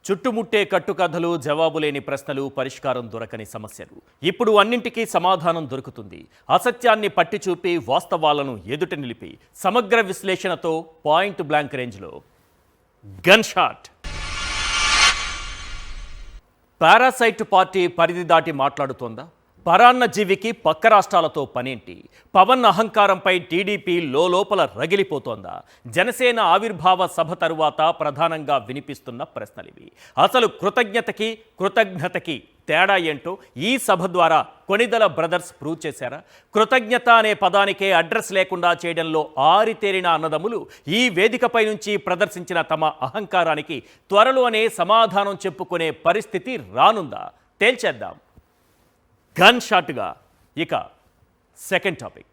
చుట్టుముట్టే కట్టుకథలు, జవాబులేని ప్రశ్నలు, పరిష్కారం దొరకని సమస్యలు. ఇప్పుడు అన్నింటికీ సమాధానం దొరుకుతుంది. అసత్యాన్ని పట్టిచూపి వాస్తవాలను ఎదుట నిలిపి సమగ్ర విశ్లేషణతో పాయింట్ బ్లాంక్ రేంజ్లో గన్ షాట్. పారాసైట్ పార్టీ పరిధి దాటి మాట్లాడుతోందా? పరాన్న జీవికి పక్క రాష్ట్రాలతో పనేంటి? పవన్ అహంకారంపై టీడీపీ లోపల రగిలిపోతోందా? జనసేన ఆవిర్భావ సభ తరువాత ప్రధానంగా వినిపిస్తున్న ప్రశ్నలివి. అసలు కృతజ్ఞతకి తేడా ఏంటో ఈ సభ ద్వారా కొణిదెల బ్రదర్స్ ప్రూవ్ చేశారా? కృతజ్ఞత అనే పదానికే అడ్రస్ లేకుండా చేయడంలో ఆరితేరిన అన్నదమ్ములు ఈ వేదికపై నుంచి ప్రదర్శించిన తమ అహంకారానికి త్వరలోనే సమాధానం చెప్పుకునే పరిస్థితి రానుందా? తేల్చేద్దాం గన్ షాట్గా. ఇక సెకండ్ టాపిక్,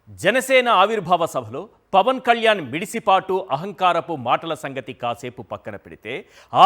జనసేన ఆవిర్భావ సభలో పవన్ కళ్యాణ్ మిడిసిపాటు అహంకారపు మాటల సంగతి కాసేపు పక్కన పెడితే, ఆ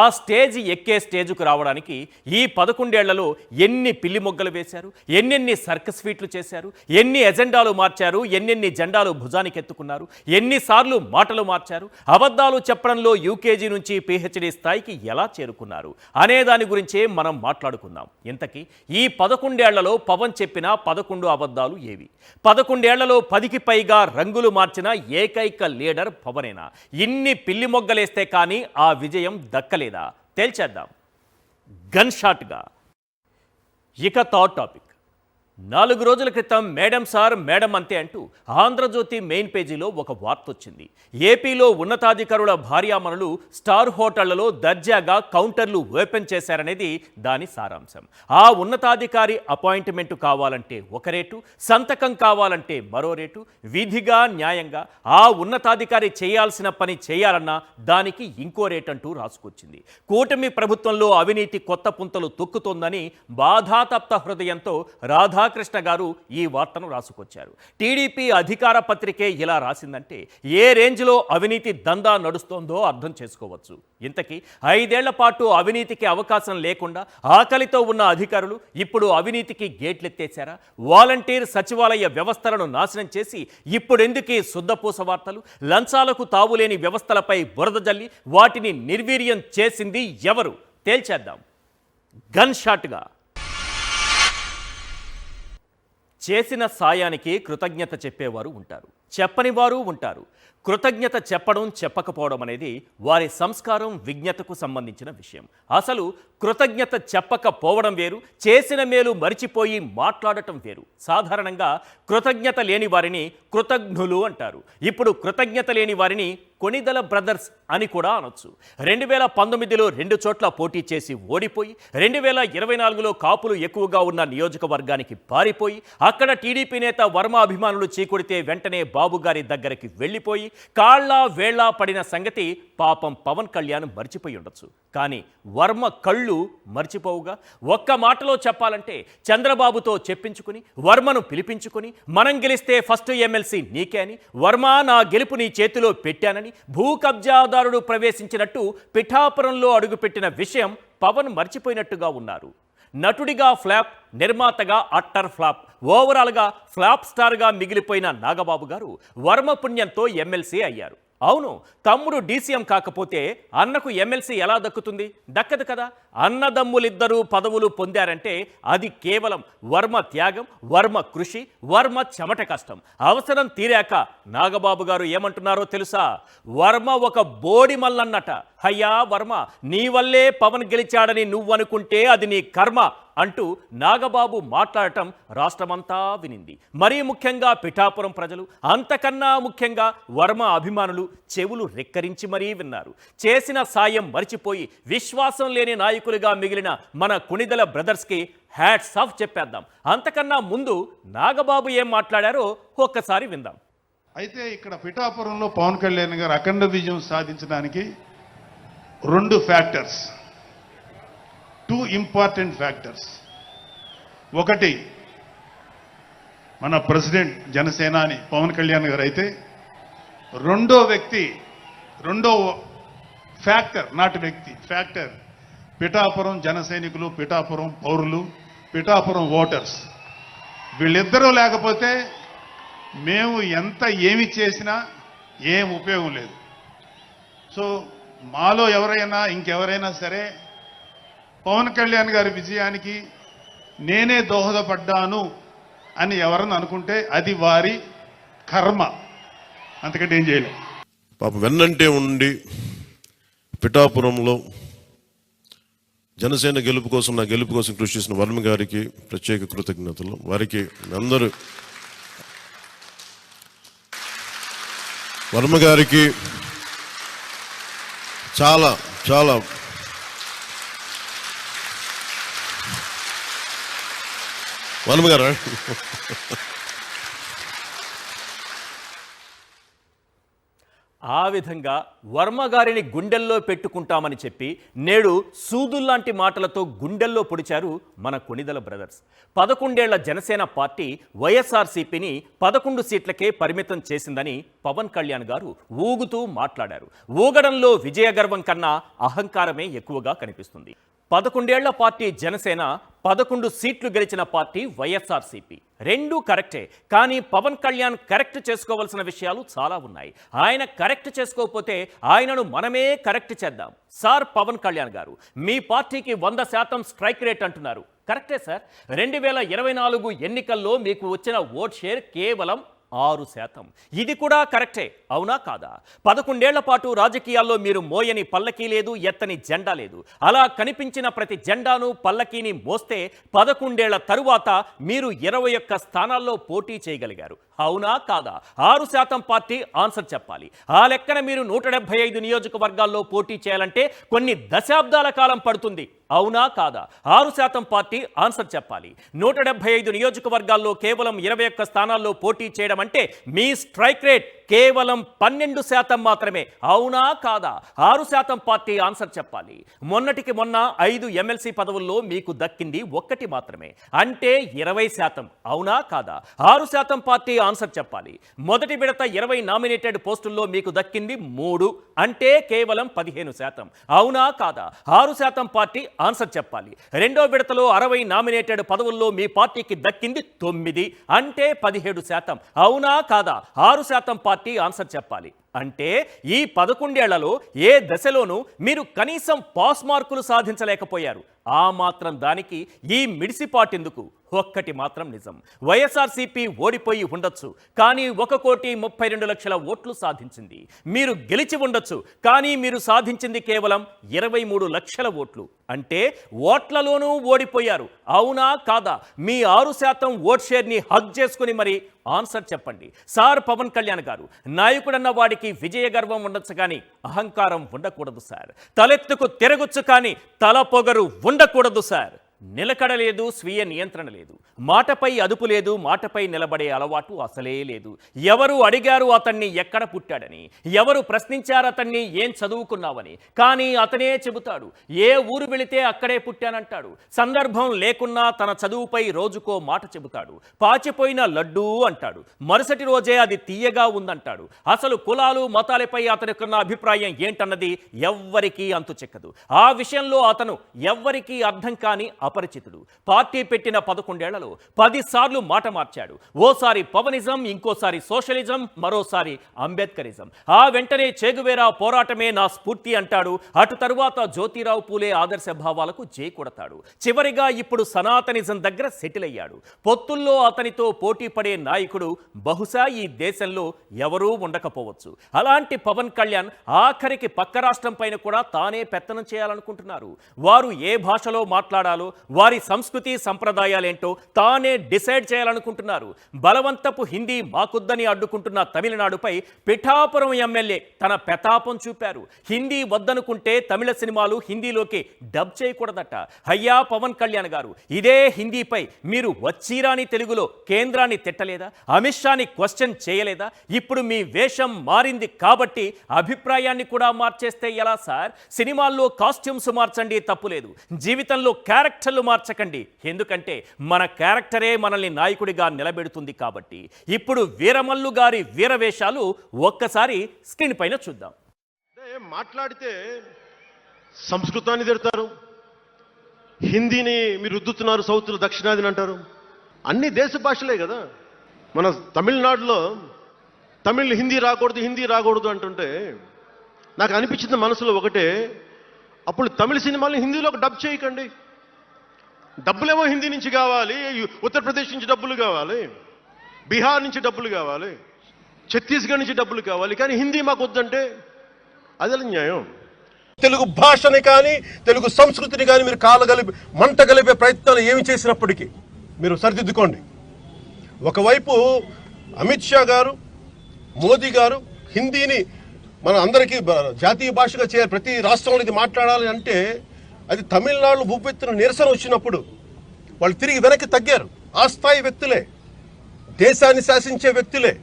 ఎక్కే స్టేజ్కు రావడానికి ఈ 11 ఏళ్లలో ఎన్ని పిల్లి మొగ్గలు వేశారు, ఎన్నెన్ని సర్కస్ ఫీట్లు చేశారు, ఎన్ని ఎజెండాలు మార్చారు, ఎన్నెన్ని జెండాలు భుజానికి ఎత్తుకున్నారు, ఎన్నిసార్లు మాటలు మార్చారు, అబద్ధాలు చెప్పడంలో యూకేజీ నుంచి పీహెచ్డీ స్థాయికి ఎలా చేరుకున్నారు అనే దాని గురించే మనం మాట్లాడుకుందాం. ఇంతకీ ఈ 11 ఏళ్లలో పవన్ చెప్పిన 11 అబద్ధాలు ఏవి? 11 ఏళ్లలో 10కి పైగా రంగులు మార్చిన ఏకైక లీడర్ పవనేనా? ఇన్ని పిల్లి మొగ్గలేస్తే కానీ ఆ విజయం దక్కలేదా? తేల్చేద్దాం గన్ షాట్గా. ఇక థర్డ్ టాపిక్, 4 రోజుల క్రితం మేడం సార్ మేడం అంతే అంటూ ఆంధ్రజ్యోతి మెయిన్ పేజీలో ఒక వార్త వచ్చింది. ఏపీలో ఉన్నతాధికారుల భార్యామణులు స్టార్ హోటళ్లలో దర్జాగా కౌంటర్లు ఓపెన్ చేశారనేది దాని సారాంశం. ఆ ఉన్నతాధికారి అపాయింట్మెంట్ కావాలంటే ఒక రేటు, సంతకం కావాలంటే మరో రేటు, విధిగా న్యాయంగా ఆ ఉన్నతాధికారి చేయాల్సిన పని చేయాలన్నా దానికి ఇంకో రేట్ అంటూ రాసుకొచ్చింది. కూటమి ప్రభుత్వంలో అవినీతి కొత్త పుంతలు తొక్కుతోందని బాధాతప్త హృదయంతో రాధాకృష్ణ గారు ఈ వార్తను రాసుకొచ్చారు. టీడీపీ అధికార పత్రికే ఇలా రాసిందంటే ఏ రేంజ్లో అవినీతి దందా నడుస్తోందో అర్థం చేసుకోవచ్చు. ఇంతకీ 5 ఏళ్ల పాటు అవినీతికి అవకాశం లేకుండా ఆకలితో ఉన్న అధికారులు ఇప్పుడు అవినీతికి గేట్లెత్తేశారా? వాలంటీర్ సచివాలయ వ్యవస్థలను నాశనం చేసి ఇప్పుడెందుకీ శుద్ధపూస వార్తలు? లంచాలకు తావులేని వ్యవస్థలపై బురద జల్లి వాటిని నిర్వీర్యం చేసింది ఎవరు? తేల్చేద్దాం గన్ షాట్గా. చేసిన సాయానికి కృతజ్ఞత చెప్పేవారు ఉంటారు, చెప్పని వారు ఉంటారు. కృతజ్ఞత చెప్పడం చెప్పకపోవడం అనేది వారి సంస్కారం విజ్ఞతకు సంబంధించిన విషయం. అసలు కృతజ్ఞత చెప్పకపోవడం వేరు, చేసిన మేలు మరిచిపోయి మాట్లాడటం వేరు. సాధారణంగా కృతజ్ఞత లేని వారిని కృతజ్ఞులు అంటారు. ఇప్పుడు కృతజ్ఞత లేని వారిని కొణిదెల బ్రదర్స్ అని కూడా అనొచ్చు. 2019లో 2 చోట్ల పోటీ చేసి ఓడిపోయి 2024లో కాపులు ఎక్కువగా ఉన్న నియోజకవర్గానికి పారిపోయి అక్కడ టీడీపీ నేత వర్మ అభిమానులు చీకొడితే వెంటనే బాబు గారి దగ్గరికి వెళ్ళిపోయి కాళ్ళ వేళ్ళ పడిన సంగతి పాపం పవన్ కళ్యాణ్ మర్చిపోయి ఉండొచ్చు. కానీ వర్మ కళ్ళు మర్చిపోవుగా. ఒక్క మాటలో చెప్పాలంటే చంద్రబాబుతో చెప్పించుకుని వర్మను పిలిపించుకుని మనం గెలిస్తే ఫస్ట్ ఎమ్మెల్సీ నీకే అని, వర్మ నా గెలుపు నీ చేతిలో పెట్టానని భూ కబ్జాదారుడు ప్రవేశించినట్టు పిఠాపురంలో అడుగుపెట్టిన విషయం పవన్ మర్చిపోయినట్టుగా ఉన్నారు. నటుడిగా ఫ్లాప్, నిర్మాతగా అట్టర్ ఫ్లాప్, ఓవరాల్గా ఫ్లాప్ స్టార్గా మిగిలిపోయిన నాగబాబు గారు వర్మ పుణ్యంతో ఎమ్మెల్సీ అయ్యారు. అవును, తమ్ముడు డీసీఎం కాకపోతే అన్నకు ఎమ్మెల్సీ ఎలా దక్కుతుంది? దక్కదు కదా. అన్నదమ్ములిద్దరూ పదవులు పొందారంటే అది కేవలం వర్మ త్యాగం, వర్మ కృషి, వర్మ చెమట కష్టం. అవసరం తీరాక నాగబాబు గారు ఏమంటున్నారో తెలుసా? వర్మ ఒక బోడి మల్లన్నట. అయ్యా వర్మ, నీ వల్లే పవన్ గెలిచాడని నువ్వనుకుంటే అది నీ కర్మ అంటూ నాగబాబు మాట్లాడటం రాష్ట్రమంతా వినింది. మరీ ముఖ్యంగా పిఠాపురం ప్రజలు, అంతకన్నా ముఖ్యంగా వర్మ అభిమానులు చెవులు రెక్కరించి మరీ విన్నారు. చేసిన సాయం మరిచిపోయి విశ్వాసం లేని నాయకులుగా మిగిలిన మన కొణిదెల బ్రదర్స్కి హ్యాట్స్ ఆఫ్ చెప్పేద్దాం. అంతకన్నా ముందు నాగబాబు ఏం మాట్లాడారో ఒక్కసారి విందాం. అయితే ఇక్కడ పిఠాపురంలో పవన్ కళ్యాణ్ గారు అఖండ విజయం సాధించడానికి 2 ఫ్యాక్టర్స్, 2 ఇంపార్టెంట్ ఫ్యాక్టర్స్. ఒకటి మన ప్రెసిడెంట్ జనసేనాని పవన్ కళ్యాణ్ గారు అయితే, రెండో ఫ్యాక్టర్, నాటి వ్యక్తి ఫ్యాక్టర్ పిఠాపురం జనసైనికులు, పిఠాపురం పౌరులు, పిఠాపురం ఓటర్స్. వీళ్ళిద్దరూ లేకపోతే మేము ఏమి చేసినా ఏం ఉపయోగం లేదు. సో మాలో ఎవరైనా ఇంకెవరైనా సరే పవన్ కళ్యాణ్ గారి విజయానికి నేనే దోహదపడ్డాను అని ఎవరన్నా అనుకుంటే అది వారి కర్మ, అంతకంటే ఏం చేయలేదు. పాపం వెన్నంటే ఉండి పిఠాపురంలో జనసేన గెలుపు కోసం, నా గెలుపు కోసం కృషి చేసిన వర్మ గారికి ప్రత్యేక కృతజ్ఞతలు. వారికి అందరూ వర్మ గారికి చాలా చాలా వర్మ గారు ఆ విధంగా వర్మ గారిని గుండెల్లో పెట్టుకుంటామని చెప్పి నేడు సూదుల్లాంటి మాటలతో గుండెల్లో పొడిచారు మన కొణిదెల బ్రదర్స్. 11 ఏళ్ల జనసేన పార్టీ వైఎస్ఆర్సీపీని 11 సీట్లకే పరిమితం చేసిందని పవన్ కళ్యాణ్ గారు ఊగుతూ మాట్లాడారు. ఊగడంలో విజయగర్వం కన్నా అహంకారమే ఎక్కువగా కనిపిస్తుంది. 11 ఏళ్ల పార్టీ జనసేన, 11 సీట్లు గెలిచిన పార్టీ వైఎస్ఆర్సీపీ. రెండూ కరెక్టే, కానీ పవన్ కళ్యాణ్ కరెక్ట్ చేసుకోవాల్సిన విషయాలు చాలా ఉన్నాయి. ఆయన కరెక్ట్ చేసుకోకపోతే ఆయనను మనమే కరెక్ట్ చేద్దాం. సార్ పవన్ కళ్యాణ్ గారు, మీ పార్టీకి 100% స్ట్రైక్ రేట్ అంటున్నారు. కరెక్టే సార్. 2024 ఎన్నికల్లో మీకు వచ్చిన ఓట్ షేర్ కేవలం 6%. ఇది కూడా కరెక్టే, అవునా కాదా? 11 ఏళ్ల పాటు రాజకీయాల్లో మీరు మోయని పల్లకీ లేదు, ఎత్తని జెండా లేదు. అలా కనిపించిన ప్రతి జెండాను, పల్లకీని మోస్తే 11 ఏళ్ల తరువాత మీరు 21 స్థానాల్లో పోటీ చేయగలిగారు. అవునా కాదా? 6% పార్టీ ఆన్సర్ చెప్పాలి. ఆ లెక్కన మీరు 175 నియోజకవర్గాల్లో పోటీ చేయాలంటే కొన్ని దశాబ్దాల కాలం పడుతుంది. అవునా కాదా? 6% పార్టీ ఆన్సర్ చెప్పాలి. 175 నియోజకవర్గాల్లో కేవలం 21 స్థానాల్లో పోటీ చేయడం అంటే మీ స్ట్రైక్ రేట్ కేవలం 12% మాత్రమే. అవునా కాదా? 6% పార్టీ ఆన్సర్ చెప్పాలి. మొన్నటికి మొన్న 5 ఎమ్మెల్సీ పదవుల్లో మీకు దక్కింది 1 మాత్రమే, అంటే 20%. అవునా కాదా? 6% పార్టీ ఆన్సర్ చెప్పాలి. మొదటి విడత 20 నామినేటెడ్ పోస్టుల్లో మీకు దక్కింది 3, అంటే కేవలం 15%. అవునా కాదా? 6% పార్టీ ఆన్సర్ చెప్పాలి. రెండో విడతలో 60 నామినేటెడ్ పదవుల్లో మీ పార్టీకి దక్కింది 9, అంటే 17%. అవునా కాదా? 6% పార్టీ ఆన్సర్ చెప్పాలి. అంటే ఈ 11 ఏళ్లలో ఏ దశలోనూ మీరు కనీసం పాస్ మార్కులు సాధించలేకపోయారు. ఆ మాత్రం దానికి ఈ మిడిసిపాటెందుకు? ఒక్కటి మాత్రం నిజం, వైఎస్ఆర్సీపీ ఓడిపోయి ఉండొచ్చు, కానీ 1,32,00,000 ఓట్లు సాధించింది. మీరు గెలిచి ఉండొచ్చు, కానీ మీరు సాధించింది కేవలం 23 లక్షల ఓట్లు, అంటే ఓట్లలోనూ ఓడిపోయారు. అవునా కాదా? మీ 6% ఓట్ షేర్ని హగ్ చేసుకుని మరి ఆన్సర్ చెప్పండి. సార్ పవన్ కళ్యాణ్ గారు, నాయకుడన్న వాడికి విజయ గర్వం ఉండొచ్చు, కానీ అహంకారం ఉండకూడదు సార్. తలెత్తుకు తిరగొచ్చు, కానీ తల పొగరు ఉండకూడదు సార్. నిలకడ లేదు, స్వీయ నియంత్రణ లేదు, మాటపై అదుపు లేదు, మాటపై నిలబడే అలవాటు అసలే లేదు. ఎవరు అడిగారు అతన్ని ఎక్కడ పుట్టాడని, ఎవరు ప్రశ్నించారు అతన్ని ఏం చదువుకున్నావని, కానీ అతనే చెబుతాడు ఏ ఊరు వెళితే అక్కడే పుట్టానంటాడు. సందర్భం లేకున్నా తన చదువుపై రోజుకో మాట చెబుతాడు. పాచిపోయిన లడ్డూ అంటాడు, మరుసటి రోజే అది తీయగా ఉందంటాడు. అసలు కులాలు మతాలపై అతనికున్న అభిప్రాయం ఏంటన్నది ఎవ్వరికీ అంతు చెక్కదు. ఆ విషయంలో అతను ఎవ్వరికీ అర్థం కాని అపరిచితుడు. పార్టీ పెట్టిన 11 ఏళ్లలో 10 సార్లు మాట మార్చాడు. ఓసారి పవనిజం, ఇంకోసారి సోషలిజం, మరోసారి అంబేద్కరిజం. ఆ వెంటనే చేగువేరా పోరాటమే నా స్ఫూర్తి అంటాడు. అటు తరువాత జ్యోతిరావు పూలే ఆదర్శ భావాలకు జై కొడతాడు. చివరిగా ఇప్పుడు సనాతనిజం దగ్గర సెటిల్ అయ్యాడు. పొత్తుల్లో అతనితో పోటీ పడే నాయకుడు బహుశా ఈ దేశంలో ఎవరూ ఉండకపోవచ్చు. అలాంటి పవన్ కళ్యాణ్ ఆఖరికి పక్క రాష్ట్రం పైన కూడా తానే పెత్తనం చేయాలనుకుంటున్నారు. వారు ఏ భాషలో మాట్లాడాలో, వారి సంస్కృతి సంప్రదాయాలేంటో తానే డిసైడ్ చేయాలనుకుంటున్నారు. బలవంతపు హిందీ మాకుద్దని అడ్డుకుంటున్న తమిళనాడుపై పిఠాపురం ఎమ్మెల్యే తన ప్రతాపం చూపారు. హిందీ వద్దనుకుంటే తమిళ సినిమాలు హిందీలోకి డబ్ చేయకూడదట. అయ్యా పవన్ కళ్యాణ్ గారు, ఇదే హిందీపై మీరు వచ్చిరాని తెలుగులో కేంద్రాన్ని తిట్టలేదా? అమిత్ షాని క్వశ్చన్ చేయలేదా? ఇప్పుడు మీ వేషం మారింది కాబట్టి అభిప్రాయాన్ని కూడా మార్చేస్తే ఎలా సార్? సినిమాల్లో కాస్ట్యూమ్స్ మార్చండి, తప్పులేదు. జీవితంలో క్యారెక్టర్లు మార్చకండి, ఎందుకంటే మన క్యారెక్టరే మనల్ని నాయకుడిగా నిలబెడుతుంది కాబట్టి. ఇప్పుడు వీరమల్లు గారి వీరవేషాలు ఒక్కసారి స్క్రీన్ పైన చూద్దాం. మాట్లాడితే సంస్కృతాన్ని తిడతారు, హిందీని మీరు రుద్దుతున్నారు, సౌత్లో దక్షిణాదిని అంటారు. అన్ని దేశ భాషలే కదా. మన తమిళనాడులో తమిళ్ హిందీ రాకూడదు అంటుంటే నాకు అనిపించింది మనసులో ఒకటే, అప్పుడు తమిళ సినిమాల్ని హిందీలో డబ్ చేయకండి. డబ్బులేమో హిందీ నుంచి కావాలి, ఉత్తరప్రదేశ్ నుంచి డబ్బులు కావాలి, బీహార్ నుంచి డబ్బులు కావాలి, ఛత్తీస్గఢ్ నుంచి డబ్బులు కావాలి, కానీ హిందీ మాకు వద్దంటే అదే న్యాయం. తెలుగు భాషని కానీ తెలుగు సంస్కృతిని కానీ మీరు మంట కలిపే ప్రయత్నాలు ఏమి చేసినప్పటికీ మీరు సరిదిద్దుకోండి. ఒకవైపు అమిత్ షా గారు, మోదీ గారు హిందీని మన అందరికీ జాతీయ భాషగా చేయాలి, ప్రతి రాష్ట్రంలో ఇది మాట్లాడాలి అంటే అది తమిళనాడు ఉవ్వెత్తున నిరసన వచ్చినప్పుడు వాళ్ళు తిరిగి వెనక్కి తగ్గారు. ఆ స్థాయి వ్యక్తులే, దేశాన్ని శాసించే వ్యక్తులే.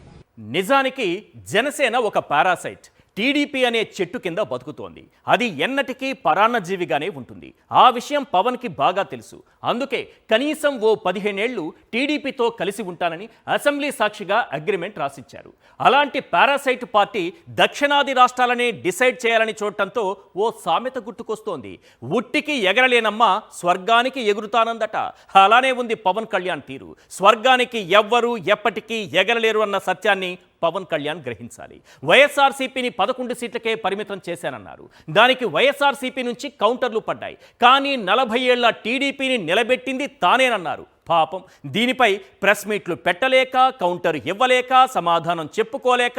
నిజానికి జనసేన ఒక పారాసైట్. టీడీపీ అనే చెట్టు కింద బతుకుతోంది. అది ఎన్నటికీ పరాన్నజీవిగానే ఉంటుంది. ఆ విషయం పవన్కి బాగా తెలుసు. అందుకే కనీసం ఓ 15 ఏళ్లు టీడీపీతో కలిసి ఉంటానని అసెంబ్లీ సాక్షిగా అగ్రిమెంట్ రాసిచ్చారు. అలాంటి పారాసైట్ పార్టీ దక్షిణాది రాష్ట్రాలనే డిసైడ్ చేయాలని చూడటంతో ఓ సామెత గుర్తుకొస్తోంది. ఉట్టికి ఎగరలేనమ్మా స్వర్గానికి ఎగురుతానందట. అలానే ఉంది పవన్ కళ్యాణ్ తీరు. స్వర్గానికి ఎవ్వరూ ఎప్పటికీ ఎగరలేరు అన్న సత్యాన్ని పవన్ కళ్యాణ్ గ్రహించాలి. వైఎస్ఆర్సీపీని 11 సీట్లకే పరిమితం చేశానన్నారు. దానికి వైఎస్ఆర్సీపీ నుంచి కౌంటర్లు పడ్డాయి. కానీ 40 ఏళ్ల టీడీపీని నిలబెట్టింది తానేనన్నారు. పాపం దీనిపై ప్రెస్ మీట్లు పెట్టలేక, కౌంటర్ ఇవ్వలేక, సమాధానం చెప్పుకోలేక,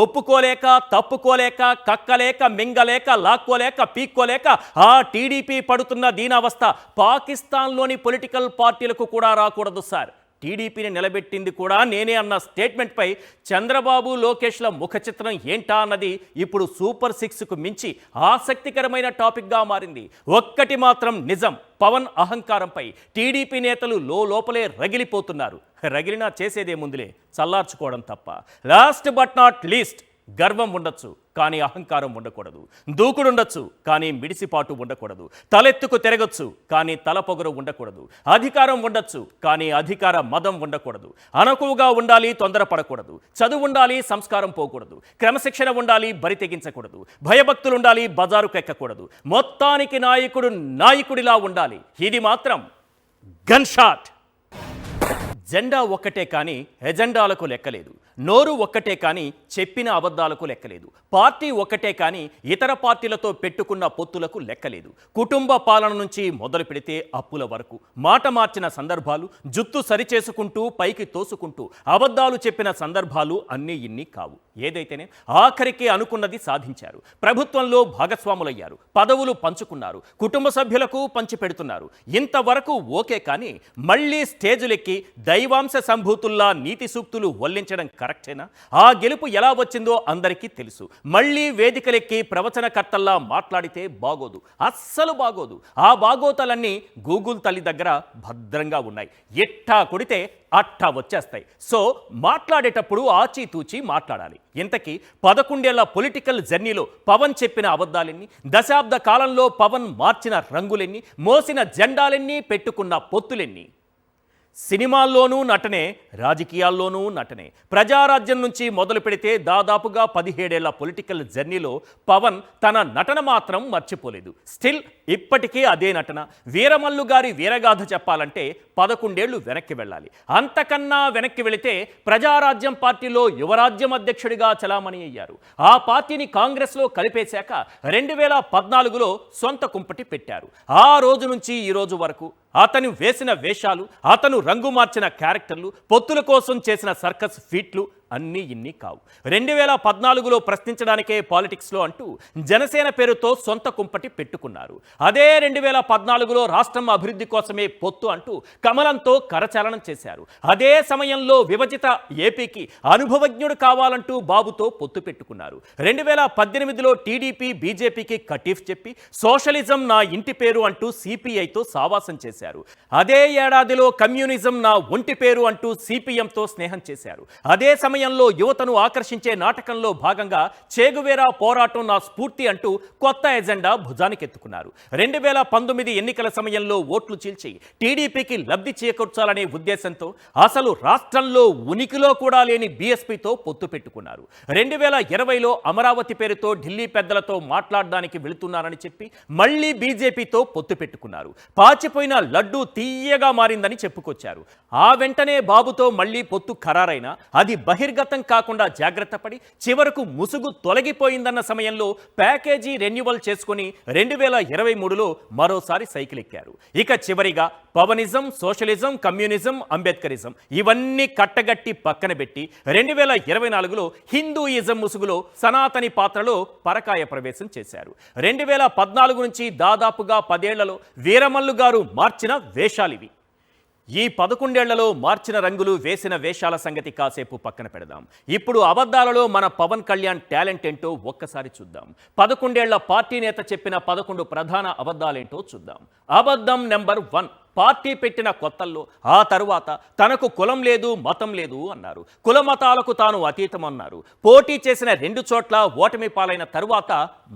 ఒప్పుకోలేక, తప్పుకోలేక, కక్కలేక, మింగలేక, లాక్కోలేక, పీక్కోలేక ఆ టీడీపీ పడుతున్న దీనావస్థ పాకిస్తాన్లోని పొలిటికల్ పార్టీలకు కూడా రాకూడదు సార్. టీడీపీని నిలబెట్టింది కూడా నేనే అన్న స్టేట్మెంట్పై చంద్రబాబు, లోకేష్ల ముఖ చిత్రం ఏంటా అన్నది ఇప్పుడు సూపర్ 6కు మించి ఆసక్తికరమైన టాపిక్గా మారింది. ఒక్కటి మాత్రం నిజం, పవన్ అహంకారంపై టీడీపీ నేతలు లోపలే రగిలిపోతున్నారు. రగిలినా చేసేదేముందులే, చల్లార్చుకోవడం తప్ప. లాస్ట్ బట్ నాట్ లీస్ట్, గర్వం ఉండొచ్చు కానీ అహంకారం ఉండకూడదు. దూకుడుండొచ్చు కానీ మిడిసిపాటు ఉండకూడదు. తలెత్తుకు తిరగొచ్చు కానీ తలపొగరు ఉండకూడదు. అధికారం ఉండొచ్చు కానీ అధికార మదం ఉండకూడదు. అనకువగా ఉండాలి, తొందరపడకూడదు. చదువు ఉండాలి, సంస్కారం పోకూడదు. క్రమశిక్షణ ఉండాలి, బరి తెగించకూడదు. భయభక్తులుండాలి, బజారుకు ఎక్కకూడదు. మొత్తానికి నాయకుడు నాయకుడిలా ఉండాలి. ఇది మాత్రం గన్ షాట్. జెండా ఒక్కటే కానీ ఎజెండాలకు లెక్కలేదు. నోరు ఒక్కటే కానీ చెప్పిన అబద్ధాలకు లెక్కలేదు. పార్టీ ఒక్కటే కానీ ఇతర పార్టీలతో పెట్టుకున్న పొత్తులకు లెక్కలేదు. కుటుంబ పాలన నుంచి మొదలు పెడితే అప్పుల వరకు మాట మార్చిన సందర్భాలు, జుత్తు సరిచేసుకుంటూ పైకి తోసుకుంటూ అబద్ధాలు చెప్పిన సందర్భాలు అన్నీ ఇన్ని కావు. ఏదైతేనే ఆఖరికి అనుకున్నది సాధించారు. ప్రభుత్వంలో భాగస్వాములయ్యారు, పదవులు పంచుకున్నారు, కుటుంబ సభ్యులకు పంచిపెడుతున్నారు. ఇంతవరకు ఓకే కానీ మళ్ళీ స్టేజులెక్కి దైవాంశ సంభూతుల్లా నీతి సూక్తులు వల్లించడం కరెక్టేనా? ఆ గెలుపు ఎలా వచ్చిందో అందరికీ తెలుసు. మళ్ళీ వేదికలెక్కి ప్రవచనకర్తల్లా మాట్లాడితే బాగోదు, అస్సలు బాగోదు. ఆ బాగోతలన్నీ గూగుల్ తల్లి దగ్గర భద్రంగా ఉన్నాయి. ఎట్టా కొడితే అట్టా వచ్చేస్తాయి. సో మాట్లాడేటప్పుడు ఆచితూచి మాట్లాడాలి. ఇంతకీ 11 ఏళ్ల పొలిటికల్ జర్నీలో పవన్ చెప్పిన అబద్ధాలెన్ని, దశాబ్ద కాలంలో పవన్ మార్చిన రంగులెన్ని, మోసిన జెండాలెన్ని, పెట్టుకున్న పొత్తులెన్ని? సినిమాల్లోనూ నటనే, రాజకీయాల్లోనూ నటనే. ప్రజారాజ్యం నుంచి మొదలు పెడితే దాదాపుగా 17 ఏళ్ల పొలిటికల్ జర్నీలో పవన్ తన నటన మాత్రం మర్చిపోలేదు. స్టిల్ ఇప్పటికీ అదే నటన. వీరమల్లు గారి వీరగాథ చెప్పాలంటే 11 ఏళ్లు వెనక్కి వెళ్ళాలి. అంతకన్నా వెనక్కి వెళితే ప్రజారాజ్యం పార్టీలో యువరాజ్యం అధ్యక్షుడిగా చలామణి అయ్యారు. ఆ పార్టీని కాంగ్రెస్లో కలిపేశాక 2014లో సొంత కుంపటి పెట్టారు. ఆ రోజు నుంచి ఈ రోజు వరకు అతను వేసిన వేషాలు, అతను రంగు మార్చిన క్యారెక్టర్లు, పొత్తుల కోసం చేసిన సర్కస్ ఫీట్లు అన్నీ ఇన్ని కావు. 2014లో ప్రశ్నించడానికే పాలిటిక్స్లో అంటూ జనసేన పేరుతో సొంత కుంపటి పెట్టుకున్నారు. అదే 2014లో రాష్ట్రం అభివృద్ధి కోసమే పొత్తు అంటూ కమలంతో కరచాలనం చేశారు. అదే సమయంలో విభజిత ఏపీకి అనుభవజ్ఞుడు కావాలంటూ బాబుతో పొత్తు పెట్టుకున్నారు. 2018లో టీడీపీ, బీజేపీకి కటీఫ్ చెప్పి సోషలిజం నా ఇంటి పేరు అంటూ సిపిఐతో సావాసం చేశారు. అదే ఏడాదిలో కమ్యూనిజం నా ఒంటి పేరు అంటూ సిపిఎంతో స్నేహం చేశారు. అదే సమయంలో యువతను ఆకర్షించే నాటకంలో భాగంగా చేగువేరా పోరాటం నా స్ఫూర్తి అంటూ కొత్త ఎజెండా భుజానికెత్తుకున్నారు. 2019 ఎన్నికల సమయంలో ఓట్లు చీల్చి టీడీపీకి లబ్ధి చేకూర్చాలనే ఉద్దేశంతో అసలు రాష్ట్రంలో ఉనికిలో కూడా లేని బీఎస్పీతో పొత్తు పెట్టుకున్నారు. 2020లో అమరావతి పేరుతో ఢిల్లీ పెద్దలతో మాట్లాడడానికి వెళుతున్నారని చెప్పి మళ్లీ బీజేపీతో పొత్తు పెట్టుకున్నారు. పాచిపోయిన లడ్డూ తీయగా మారిందని చెప్పుకొచ్చారు. ఆ వెంటనే బాబుతో మళ్లీ పొత్తు ఖరారైనా అది బహిర్గతం కాకుండా జాగ్రత్త పడి చివరకు ముసుగు తొలగిపోయిందన్న సమయంలో ప్యాకేజీ రెన్యువల్ చేసుకుని 2023లో మరోసారి సైకిల్ ఎక్కారు. ఇక చివరిగా పవనిజం, సోషలిజం, కమ్యూనిజం, అంబేద్కరిజం ఇవన్నీ కట్టగట్టి పక్కన పెట్టి 2024లో హిందూయిజం ముసుగులో సనాతని పాత్రలో పరకాయ ప్రవేశం చేశారు. 2014 నుంచి దాదాపుగా 10 ఏళ్లలో వీరమల్లు గారు మార్చిన వేషాలివి. ఈ 11 ఏళ్లలో మార్చిన రంగులు, వేసిన వేషాల సంగతి కాసేపు పక్కన పెడదాం. ఇప్పుడు అబద్ధాలలో మన పవన్ కళ్యాణ్ టాలెంట్ ఏంటో ఒక్కసారి చూద్దాం. 11 ఏళ్ల పార్టీ నేత చెప్పిన 11 ప్రధాన అబద్ధాలేంటో చూద్దాం. అబద్ధం నెంబర్ 1, పార్టీ పెట్టిన కొత్తల్లో ఆ తరువాత తనకు కులం లేదు, మతం లేదు అన్నారు. కుల మతాలకు తాను అతీతం అన్నారు. పోటీ చేసిన 2 చోట్ల ఓటమి పాలైన తరువాత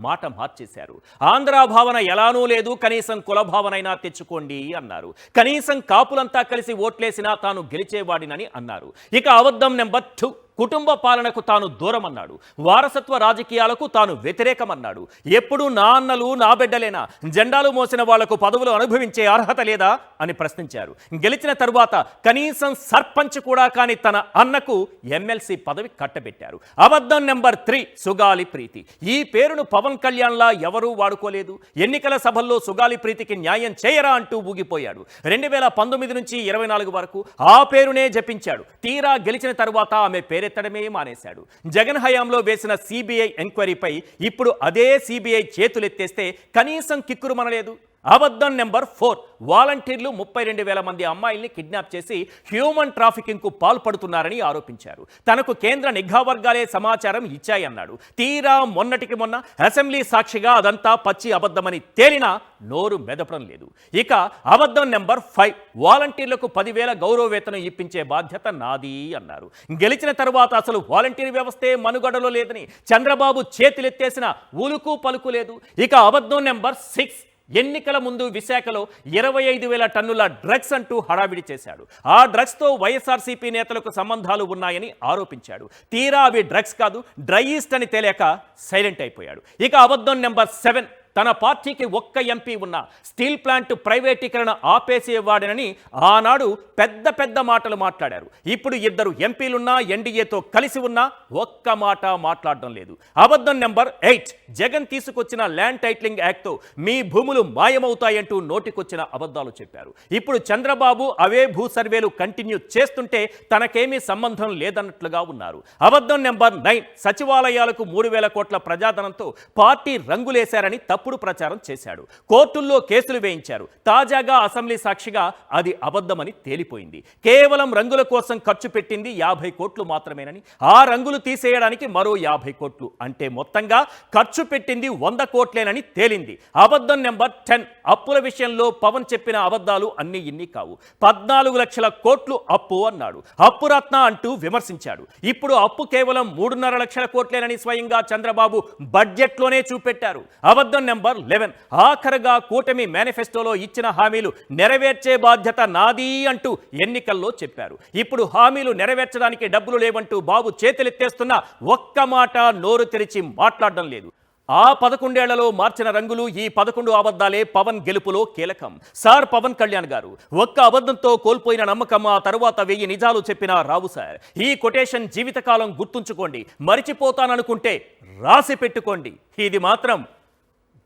మాట మార్చేశారు. ఆంధ్ర భావన ఎలానూ లేదు, కనీసం కుల భావనైనా తెచ్చుకోండి అన్నారు. కనీసం కాపులంతా కలిసి ఓట్లేసినా తాను గెలిచేవాడినని అన్నారు. ఇక అబద్ధం నెంబర్ 2, కుటుంబ పాలనకు తాను దూరం అన్నాడు. వారసత్వ రాజకీయాలకు తాను వ్యతిరేకమన్నాడు. ఎప్పుడు నా అన్నలు నా బిడ్డలేనా, జెండాలు మోసిన వాళ్లకు పదవులు అనుభవించే అర్హత లేదా అని ప్రశ్నించారు. గెలిచిన తరువాత కనీసం సర్పంచ్ కూడా కాని తన అన్నకు ఎమ్మెల్సీ పదవి కట్టబెట్టారు. అబద్ధం నెంబర్ 3, సుగాలి ప్రీతి. ఈ పేరును పవన్ కళ్యాణ్లా ఎవరూ వాడుకోలేదు. ఎన్నికల సభల్లో సుగాలి ప్రీతికి న్యాయం చేయరా అంటూ ఊగిపోయాడు. 2019 నుంచి 24 వరకు ఆ పేరునే జపించాడు. తీరా గెలిచిన తరువాత ఆమె ఎత్తడమే మానేశాడు. జగన్ హయాంలో వేసిన సిబిఐ ఎంక్వైరీపై ఇప్పుడు అదే సిబిఐ చేతులెత్తేస్తే కనీసం కిక్కురుమనలేదు. అబద్ధం నెంబర్ 4, వాలంటీర్లు 32,000 మంది అమ్మాయిల్ని కిడ్నాప్ చేసి హ్యూమన్ ట్రాఫికింగ్కు పాల్పడుతున్నారని ఆరోపించారు. తనకు కేంద్ర నిఘా వర్గాలే సమాచారం ఇచ్చాయన్నాడు. తీరా మొన్నటికి మొన్న అసెంబ్లీ సాక్షిగా అదంతా పచ్చి అబద్ధమని తేలినా నోరు మెదపడం లేదు. ఇక అబద్ధం నెంబర్ 5, వాలంటీర్లకు 10,000 గౌరవ వేతనం ఇప్పించే బాధ్యత నాది అన్నారు. గెలిచిన తరువాత అసలు వాలంటీర్ వ్యవస్థే మనుగడలో లేదని చంద్రబాబు చేతులెత్తేసిన ఉలుకు పలుకు లేదు. ఇక అబద్ధం నెంబర్ 6, ఎన్నికల ముందు విశాఖలో 25,000 టన్నుల డ్రగ్స్ అంటూ హడావిడి చేశాడు. ఆ డ్రగ్స్తో వైఎస్ఆర్సీపీ నేతలకు సంబంధాలు ఉన్నాయని ఆరోపించాడు. తీరా అవి డ్రగ్స్ కాదు, డ్రైయిస్ట్ అని తేలేక సైలెంట్ అయిపోయాడు. ఇక అబద్ధం నెంబర్ 7, తన పార్టీకి ఒక్క ఎంపీ ఉన్న స్టీల్ ప్లాంట్ ప్రైవేటీకరణ ఆపేసేవాడనని ఆనాడు పెద్ద మాటలు మాట్లాడారు. ఇప్పుడు 2 ఎంపీలున్నా ఎన్డీఏతో కలిసి ఉన్నా ఒక్క మాట మాట్లాడడం లేదు. అబద్ధం నెంబర్ 8, జగన్ తీసుకొచ్చిన ల్యాండ్ టైటిలింగ్ యాక్ట్తో మీ భూములు మాయమవుతాయంటూ నోటికొచ్చిన అబద్ధాలు చెప్పారు. ఇప్పుడు చంద్రబాబు అవే భూ సర్వేలు కంటిన్యూ చేస్తుంటే తనకేమీ సంబంధం లేదన్నట్లుగా ఉన్నారు. అబద్ధం నెంబర్ 9, సచివాలయాలకు 3,000 కోట్ల ప్రజాధనంతో పార్టీ రంగులేశారని తప్పుడు ప్రచారం చేశాడు. కోర్టుల్లో కేసులు వేయించారు. తాజాగా అసెంబ్లీ సాక్షిగా అది అబద్ధమని తేలిపోయింది. కేవలం రంగుల కోసం ఖర్చు పెట్టింది 50 కోట్లు మాత్రమేనని, ఆ రంగులు తీసేయడానికి మరో 50 కోట్లు, అంటే మొత్తంగా ఖర్చు పెట్టింది 100 కోట్లేనని తేలింది. అబద్ధం నెంబర్ 10, అప్పుల విషయంలో పవన్ చెప్పిన అబద్ధాలు అన్ని ఇన్ని కావు. 14 లక్షల కోట్లు అప్పు అన్నాడు. అప్పురత్న అంటూ విమర్శించాడు. ఇప్పుడు అప్పు కేవలం 3.5 లక్షల కోట్లేనని స్వయంగా చంద్రబాబు బడ్జెట్లోనే చూపెట్టారు. అబద్ధం నెంబర్ 11, ఆఖరుగా కూటమి మేనిఫెస్టోలో ఇచ్చిన హామీలు నెరవేర్చే బాధ్యత నాది అంటూ ఎన్నికల్లో చెప్పారు. ఇప్పుడు హామీలు నెరవేర్చడానికి డబ్బులు లేవంటూ బాబు చేతులెత్తేస్తున్న ఒక్క మాట నోరు తెరిచి మాట్లాడడం లేదు. ఆ 11 ఏళ్లలో మార్చిన రంగులు, ఈ 11 అబద్ధాలే పవన్ గెలుపులో కీలకం. సార్ పవన్ కళ్యాణ్ గారు, ఒక్క అబద్ధంతో కోల్పోయిన నమ్మకం ఆ తరువాత 1000 నిజాలు చెప్పినా రావు సార్. ఈ కొటేషన్ జీవితకాలం గుర్తుంచుకోండి. మరిచిపోతాననుకుంటే రాసి పెట్టుకోండి. ఇది మాత్రం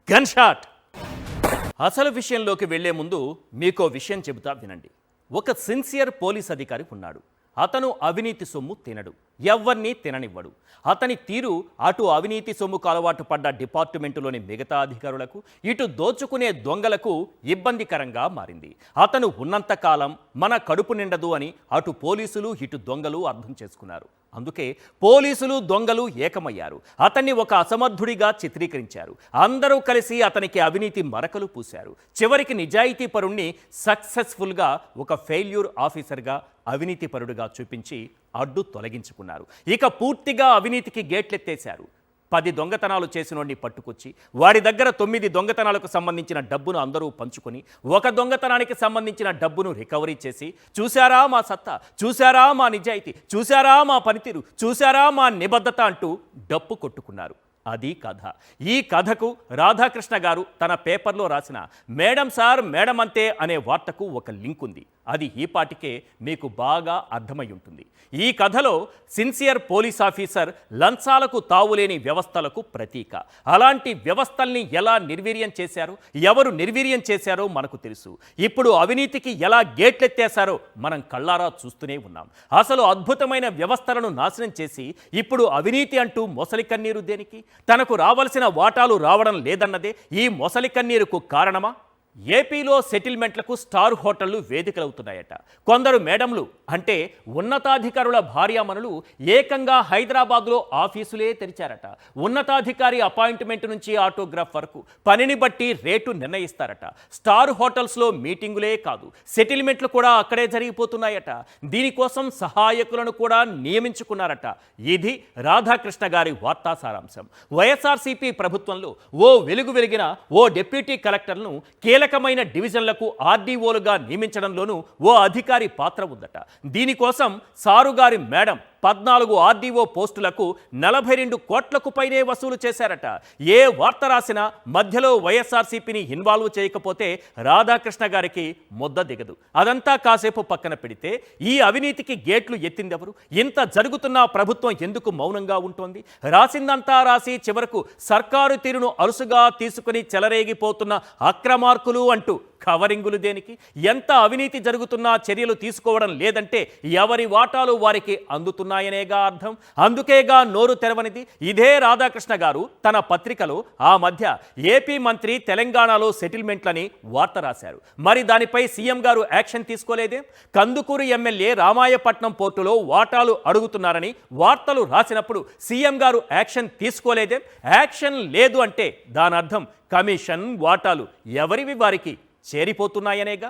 గన్ షాట్. అసలు విషయంలోకి వెళ్లే ముందు మీకో విషయం చెబుతా వినండి. ఒక సిన్సియర్ పోలీస్ అధికారి ఉన్నాడు. అతను అవినీతి సొమ్ము తినడు, ఎవ్వరినీ తిననివ్వడు. అతని తీరు అటు అవినీతి సొమ్ముకు అలవాటు పడ్డ డిపార్ట్మెంటులోని మిగతా అధికారులకు, ఇటు దోచుకునే దొంగలకు ఇబ్బందికరంగా మారింది. అతను ఉన్నంతకాలం మన కడుపు నిండదు అని అటు పోలీసులు ఇటు దొంగలు అర్థం చేసుకున్నారు. అందుకే పోలీసులు దొంగలు ఏకమయ్యారు. అతన్ని ఒక అసమర్థుడిగా చిత్రీకరించారు. అందరూ కలిసి అతనికి అవినీతి మరకలు పూశారు. చివరికి నిజాయితీ పరుణ్ణి సక్సెస్ఫుల్గా ఒక ఫెయిల్యూర్ ఆఫీసర్గా, అవినీతి పరుడుగా చూపించి అడ్డు తొలగించుకున్నారు. ఇక పూర్తిగా అవినీతికి గేట్లెత్తేశారు. 10 దొంగతనాలు చేసినోడిని పట్టుకొచ్చి వాడి దగ్గర 9 దొంగతనాలకు సంబంధించిన డబ్బును అందరూ పంచుకొని, ఒక దొంగతనానికి సంబంధించిన డబ్బును రికవరీ చేసి, చూశారా మా సత్తా, చూశారా మా నిజాయితీ, చూశారా మా పనితీరు, చూశారా మా నిబద్ధత అంటూ డప్పు కొట్టుకున్నారు. అది కథ. ఈ కథకు రాధాకృష్ణ గారు తన పేపర్లో రాసిన మేడం సార్ మేడం అంతే అనే వార్తకు ఒక లింక్ ఉంది. అది ఈపాటికే మీకు బాగా అర్థమై ఉంటుంది. ఈ కథలో సిన్సియర్ పోలీస్ ఆఫీసర్ లంచాలకు తావులేని వ్యవస్థలకు ప్రతీక. అలాంటి వ్యవస్థల్ని ఎలా నిర్వీర్యం చేశారో, ఎవరు నిర్వీర్యం చేశారో మనకు తెలుసు. ఇప్పుడు అవినీతికి ఎలా గేట్లెత్తేశారో మనం కళ్ళారా చూస్తూనే ఉన్నాం. అసలు అద్భుతమైన వ్యవస్థలను నాశనం చేసి ఇప్పుడు అవినీతి అంటూ మొసలి కన్నీరు దేనికి? తనకు రావలసిన వాటాలు రావడం లేదన్నదే ఈ మొసలి కన్నీరుకు కారణమా? ఏపీలో సెటిల్మెంట్లకు స్టార్ హోటళ్లు వేదికలవుతున్నాయట. కొందరు మేడంలు అంటే ఉన్నతాధికారుల భార్యామణులు ఏకంగా హైదరాబాద్లో ఆఫీసులే తెరిచారట. ఉన్నతాధికారి అపాయింట్మెంట్ నుంచి ఆటోగ్రాఫ్ వరకు పనిని బట్టి రేటు నిర్ణయిస్తారట. స్టార్ హోటల్స్లో మీటింగులే కాదు, సెటిల్మెంట్లు కూడా అక్కడే జరిగిపోతున్నాయట. దీనికోసం సహాయకులను కూడా నియమించుకున్నారట. ఇది రాధాకృష్ణ గారి వార్తా సారాంశం. వైఎస్ఆర్సీపీ ప్రభుత్వంలో ఓ వెలిగిన ఓ డిప్యూటీ కలెక్టర్ను కీలకమైన డివిజన్లకు ఆర్డీఓలుగా నియమించడంలోనూ ఓ అధికారి పాత్ర ఉందట. దీనికోసం సారుగారి మేడం 14 ఆర్డీఓ పోస్టులకు 42 కోట్లకు పైనే వసూలు చేశారట. ఏ వార్త రాసినా మధ్యలో వైఎస్ఆర్సీపీని ఇన్వాల్వ్ చేయకపోతే రాధాకృష్ణ గారికి ముద్ద దిగదు. అదంతా కాసేపు పక్కన పెడితే ఈ అవినీతికి గేట్లు ఎత్తిందెవరు? ఇంత జరుగుతున్నా ప్రభుత్వం ఎందుకు మౌనంగా ఉంటోంది? రాసిందంతా రాసి చివరకు సర్కారు తీరును అలుసుగా తీసుకుని చెలరేగిపోతున్న అక్రమార్కులు అంటూ కవరింగులు దేనికి? ఎంత అవినీతి జరుగుతున్నా చర్యలు తీసుకోవడం లేదంటే ఎవరి వాటాలు వారికి అందుతున్నాయనేగా అర్థం. అందుకేగా నోరు తెరవనిది. ఇదే రాధాకృష్ణ గారు తన పత్రికలో ఆ మధ్య ఏపీ మంత్రి తెలంగాణలో సెటిల్మెంట్లని వార్త రాశారు. మరి దానిపై సీఎం గారు యాక్షన్ తీసుకోలేదే? కందుకూరు ఎమ్మెల్యే రామాయపట్నం పోర్టులో వాటాలు అడుగుతున్నారని వార్తలు రాసినప్పుడు సీఎం గారు యాక్షన్ తీసుకోలేదే? యాక్షన్ లేదు అంటే దాని అర్థం కమిషన్ వాటాలు ఎవరివి వారికి చేరిపోతున్నాయనేగా.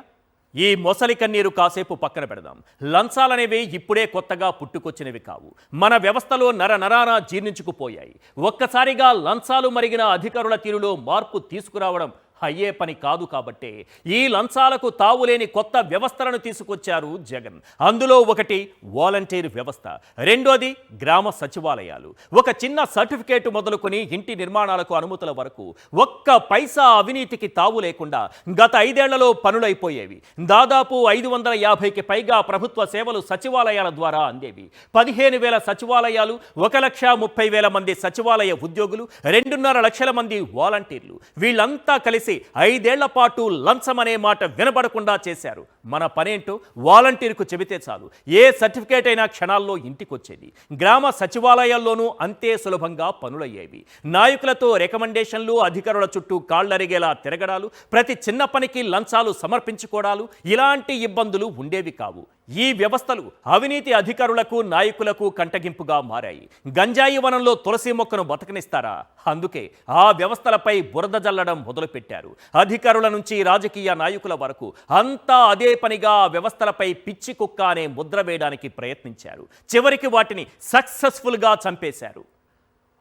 ఈ మొసలి కన్నీరు కాసేపు పక్కన పెడదాం. లంచాలనేవి ఇప్పుడే కొత్తగా పుట్టుకొచ్చినవి కావు. మన వ్యవస్థలో నరాన జీర్ణించుకుపోయాయి. ఒక్కసారిగా లంచాలు మరిగిన అధికారుల తీరులో మార్పు తీసుకురావడం అయ్యే పని కాదు. కాబట్టే ఈ లంచాలకు తావులేని కొత్త వ్యవస్థలను తీసుకొచ్చారు జగన్. అందులో ఒకటి వాలంటీర్ వ్యవస్థ, రెండోది గ్రామ సచివాలయాలు. ఒక చిన్న సర్టిఫికేట్ మొదలుకొని ఇంటి నిర్మాణాలకు అనుమతుల వరకు ఒక్క పైసా అవినీతికి తావు లేకుండా గత 5 ఏళ్లలో పనులైపోయేవి. దాదాపు 550కి పైగా ప్రభుత్వ సేవలు సచివాలయాల ద్వారా అందేవి. 15,000 సచివాలయాలు, 1,30,000 మంది సచివాలయ ఉద్యోగులు, 2.5 లక్షల మంది వాలంటీర్లు. వీళ్ళంతా కలిసి 5 ఏళ్ల పాటు లంచం అనే మాట వినబడకుండా చేశారు. మన పనేంటో వాలంటీర్కు చెబితే చాలు, ఏ సర్టిఫికేట్ అయినా క్షణాల్లో ఇంటికొచ్చేది. గ్రామ సచివాలయాల్లోనూ అంతే సులభంగా పనులయ్యేవి. నాయకులతో రికమెండేషన్లు, అధికారుల చుట్టూ కాళ్లరిగేలా తిరగడాలు, ప్రతి చిన్న పనికి లంచాలు సమర్పించుకోవడాలు, ఇలాంటి ఇబ్బందులు ఉండేవి కావు. ఈ వ్యవస్థలు అవినీతి అధికారులకు, నాయకులకు కంటగింపుగా మారాయి. గంజాయి వనంలో తులసి మొక్కను బతకనిస్తారా? అందుకే ఆ వ్యవస్థలపై బురద జల్లడం మొదలుపెట్టారు. అధికారుల నుంచి రాజకీయ నాయకుల వరకు అంతా అదే పనిగా ఆ వ్యవస్థలపై పిచ్చి కుక్క అనే ముద్ర వేయడానికి ప్రయత్నించారు. చివరికి వాటిని సక్సెస్ఫుల్గా చంపేశారు.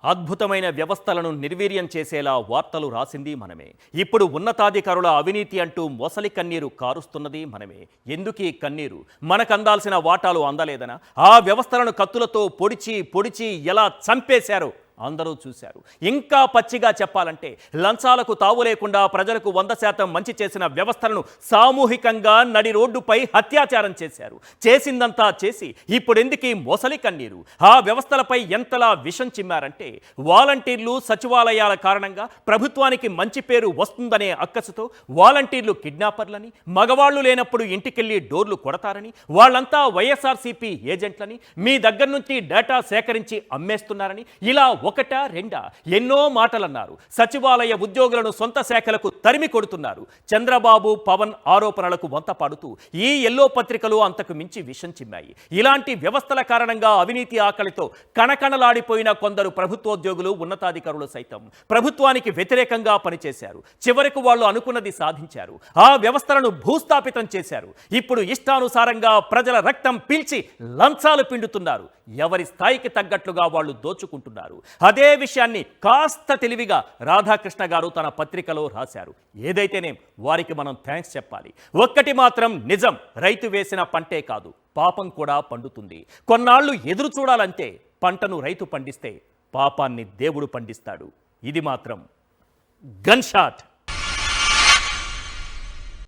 అద్భుతమైన వ్యవస్థలను నిర్వీర్యం చేసేలా వార్తలు రాసింది మనమే. ఇప్పుడు ఉన్నతాధికారుల అవినీతి అంటూ మొసలి కన్నీరు కారుస్తున్నది మనమే. ఎందుకీ కన్నీరు? మనకు అందాల్సిన వాటాలు అందలేదనా? ఆ వ్యవస్థలను కత్తులతో పొడిచి ఎలా చంపేశారో అందరూ చూశారు. ఇంకా పచ్చిగా చెప్పాలంటే లంచాలకు తావు లేకుండా ప్రజలకు 100% మంచి చేసిన వ్యవస్థలను సామూహికంగా నడి రోడ్డుపై అత్యాచారం చేశారు. చేసిందంతా చేసి ఇప్పుడెందుకీ మొసలి కన్నీరు? ఆ వ్యవస్థలపై ఎంతలా విషం చిమ్మారంటే వాలంటీర్లు, సచివాలయాల కారణంగా ప్రభుత్వానికి మంచి పేరు వస్తుందనే అక్కసుతో వాలంటీర్లు కిడ్నాపర్లని, మగవాళ్లు లేనప్పుడు ఇంటికెళ్ళి డోర్లు కొడతారని, వాళ్ళంతా వైఎస్ఆర్సీపీ ఏజెంట్లని, మీ దగ్గర నుంచి డేటా సేకరించి అమ్మేస్తున్నారని, ఇలా ఒకటా రెండా ఎన్నో మాటలన్నారు. సచివాలయ ఉద్యోగులను సొంత శాఖలకు తరిమి కొడుతున్నారు. చంద్రబాబు, పవన్ ఆరోపణలకు వంత పాడుతూ ఈ ఎల్లో పత్రికలు అంతకు మించి విషం చిమ్మాయి. ఇలాంటి వ్యవస్థల కారణంగా అవినీతి ఆకలితో కణకణలాడిపోయిన కొందరు ప్రభుత్వోద్యోగులు, ఉన్నతాధికారులు సైతం ప్రభుత్వానికి వ్యతిరేకంగా పనిచేశారు. చివరకు వాళ్ళు అనుకున్నది సాధించారు. ఆ వ్యవస్థలను భూస్థాపితం చేశారు. ఇప్పుడు ఇష్టానుసారంగా ప్రజల రక్తం పీల్చి లంచాలు పిండుతున్నారు. ఎవరి స్థాయికి తగ్గట్లుగా వాళ్ళు దోచుకుంటున్నారు. అదే విషయాన్ని కాస్త తెలివిగా రాధాకృష్ణ గారు తన పత్రికలో రాశారు. ఏదైతేనే వారికి మనం థ్యాంక్స్ చెప్పాలి. ఒక్కటి మాత్రం నిజం, రైతు వేసిన పంటే కాదు, పాపం కూడా పండుతుంది. కొన్నాళ్ళు ఎదురు చూడాలంటే పంటను రైతు పండిస్తే పాపాన్ని దేవుడు పండిస్తాడు. ఇది మాత్రం గన్ షాట్.